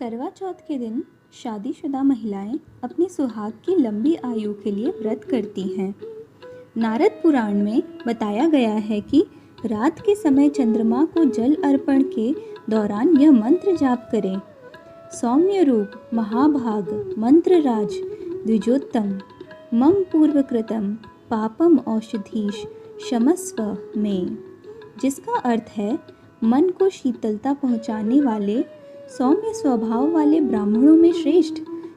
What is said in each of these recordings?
करवा चौथ के दिन शादीशुदा महिलाएं अपनी सुहाग की लंबी आयु के लिए व्रत करती हैं। नारद पुराण में बताया गया है कि रात के समय चंद्रमा को जल अर्पण के दौरान यह मंत्र जाप करें। सौम्य रूप महाभाग मंत्रराज द्विजोत्तम मम पूर्वकृतम पापम औषधीश क्षमस्व में, जिसका अर्थ है मन को शीतलता पहुँचाने वाले सौम्य स्वभाव वाले ब्राह्मणों में श्रेष्ठ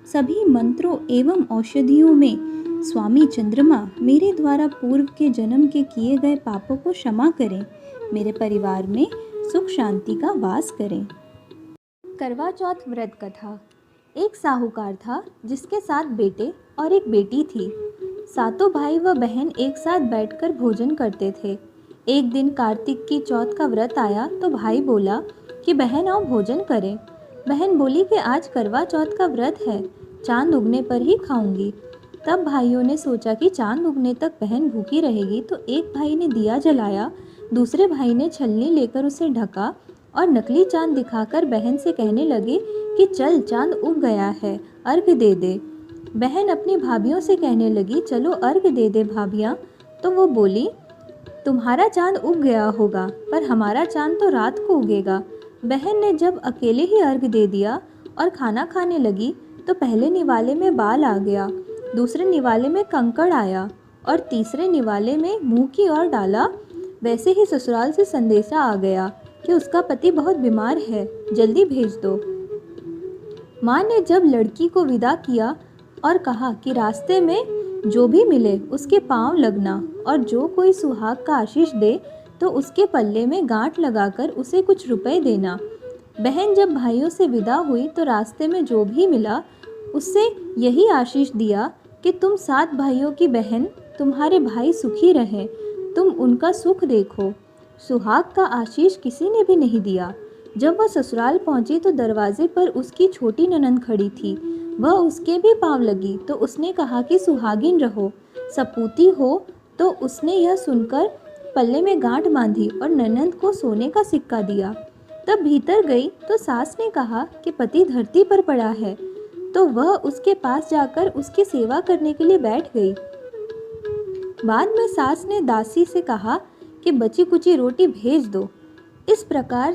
सभी मंत्रों एवं औषधियों में स्वामी चंद्रमा मेरे द्वारा पूर्व के जन्म के किए गए पापों को क्षमा करें, मेरे परिवार में सुख शांति का वास करें। करवा चौथ व्रत कथा। एक साहूकार था जिसके 7 बेटे और एक बेटी थी। सातों भाई व बहन एक साथ बैठकर भोजन करते थे। एक दिन कार्तिक की चौथ का व्रत आया तो भाई बोला कि बहन आओ भोजन करें। बहन बोली कि आज करवा चौथ का व्रत है, चांद उगने पर ही खाऊंगी। तब भाइयों ने सोचा कि चांद उगने तक बहन भूखी रहेगी, तो एक भाई ने दिया जलाया, दूसरे भाई ने छलनी लेकर उसे ढका और नकली चांद दिखाकर बहन से कहने लगे कि चल चांद उग गया है, अर्घ दे दे। बहन अपनी भाभियों से कहने लगी चलो अर्घ दे दे भाभियाँ। तो वो बोली तुम्हारा चांद उग गया होगा पर हमारा चांद तो रात को उगेगा। बहन ने जब अकेले ही अर्घ दे दिया और खाना खाने लगी तो पहले निवाले में बाल आ गया, दूसरे निवाले में कंकड़ आया और तीसरे निवाले में मुंह की ओर डाला। वैसे ही ससुराल से संदेशा आ गया कि उसका पति बहुत बीमार है, जल्दी भेज दो। माँ ने जब लड़की को विदा किया और कहा कि रास्ते में जो भी मिले उसके पांव लगना और जो कोई सुहाग का आशीष दे तो उसके पल्ले में गांठ लगाकर उसे कुछ रुपए देना। बहन जब भाइयों से विदा हुई तो रास्ते में जो भी मिला उससे यही आशीष दिया कि तुम 7 भाइयों की बहन, तुम्हारे भाई सुखी रहें, तुम उनका सुख देखो। सुहाग का आशीष किसी ने भी नहीं दिया। जब वह ससुराल पहुंची तो दरवाजे पर उसकी छोटी ननंद खड़ी थी। वह उसके भी पांव लगी तो उसने कहा कि सुहागिन रहो, सपूती हो। तो उसने यह सुनकर पल्ले में गांठ बांधी और ननंद को सोने का सिक्का दिया। तब भीतर गई तो सास ने कहा कि पति धरती पर पड़ा है, तो वह उसके पास जाकर उसकी सेवा करने के लिए बैठ गई। बाद में सास ने दासी से कहा कि बची कुची रोटी भेज दो। इस प्रकार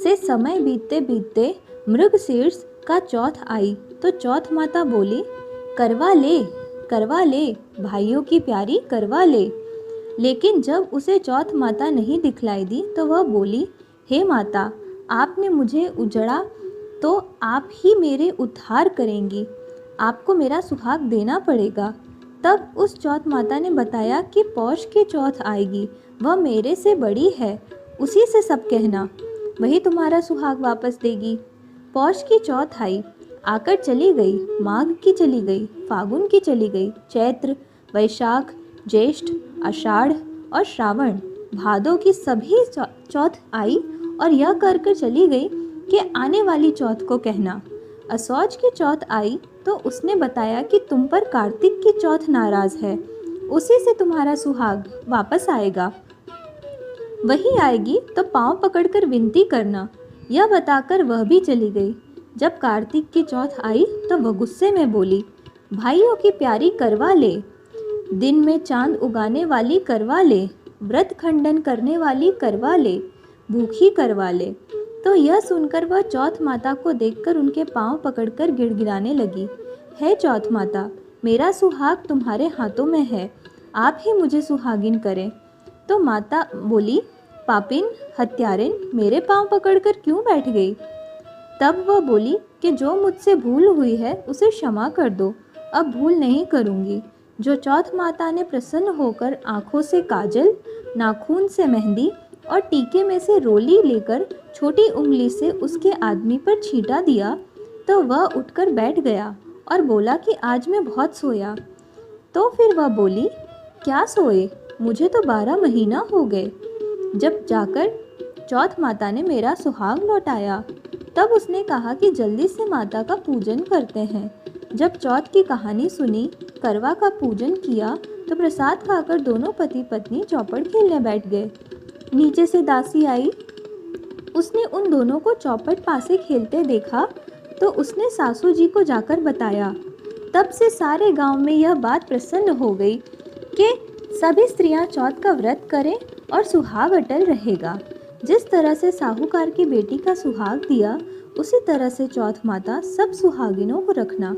से समय बीतते बीतते मृगशीर्ष का चौथ आई तो चौथ माता बोली करवा ले भाइयों की प्यारी करवा ले। लेकिन जब उसे चौथ माता नहीं दिखलाई दी तो वह बोली हे माता, आपने मुझे उजड़ा तो आप ही मेरे उद्धार करेंगी, आपको मेरा सुहाग देना पड़ेगा। तब उस चौथ माता ने बताया कि पौष की चौथ आएगी, वह मेरे से बड़ी है, उसी से सब कहना, वही तुम्हारा सुहाग वापस देगी। पौष की चौथ आई, आकर चली गई, माघ की चली गई, फागुन की चली गई, चैत्र, वैशाख, ज्येष्ठ, आषाढ़ और श्रावण, भादों की सभी चौथ आई और यह कर चली गई कि आने वाली चौथ को कहना। असौज की चौथ आई तो उसने बताया कि तुम पर कार्तिक की चौथ नाराज है, उसी से तुम्हारा सुहाग वापस आएगा, वही आएगी तो पांव पकड़कर विनती करना। यह बताकर वह भी चली गई। जब कार्तिक की चौथ आई तो वह गुस्से में बोली भाइयों की प्यारी करवा ले, दिन में चांद उगाने वाली करवा ले, व्रत खंडन करने वाली करवा ले, भूखी करवा ले। तो यह सुनकर वह चौथ माता को देखकर उनके पांव पकड़कर गिड़गिड़ाने लगी, हे चौथ माता, मेरा सुहाग तुम्हारे हाथों में है, आप ही मुझे सुहागिन करें। तो माता बोली पापिन हत्यारिन, मेरे पांव पकड़कर क्यों बैठ गई? तब वह बोली कि जो मुझसे भूल हुई है उसे क्षमा कर दो, अब भूल नहीं करूँगी। जो चौथ माता ने प्रसन्न होकर आँखों से काजल, नाखून से मेहंदी और टीके में से रोली लेकर छोटी उंगली से उसके आदमी पर छींटा दिया तो वह उठकर बैठ गया और बोला कि आज मैं बहुत सोया। तो फिर वह बोली क्या सोए, मुझे तो 12 महीना हो गए। जब जाकर चौथ माता ने मेरा सुहाग लौटाया तब उसने कहा कि जल्दी से माता का पूजन करते हैं। जब चौथ की कहानी सुनी, करवा का पूजन किया तो प्रसाद खाकर दोनों पति पत्नी चौपड़ खेलने बैठ गए। नीचे से दासी आई, उसने उन दोनों को चौपट पासे खेलते देखा तो उसने सासू जी को जाकर बताया। तब से सारे गांव में यह बात प्रसन्न हो गई कि सभी स्त्रियां चौथ का व्रत करें और सुहाग अटल रहेगा। जिस तरह से साहूकार की बेटी का सुहाग दिया, उसी तरह से चौथ माता सब सुहागिनों को रखना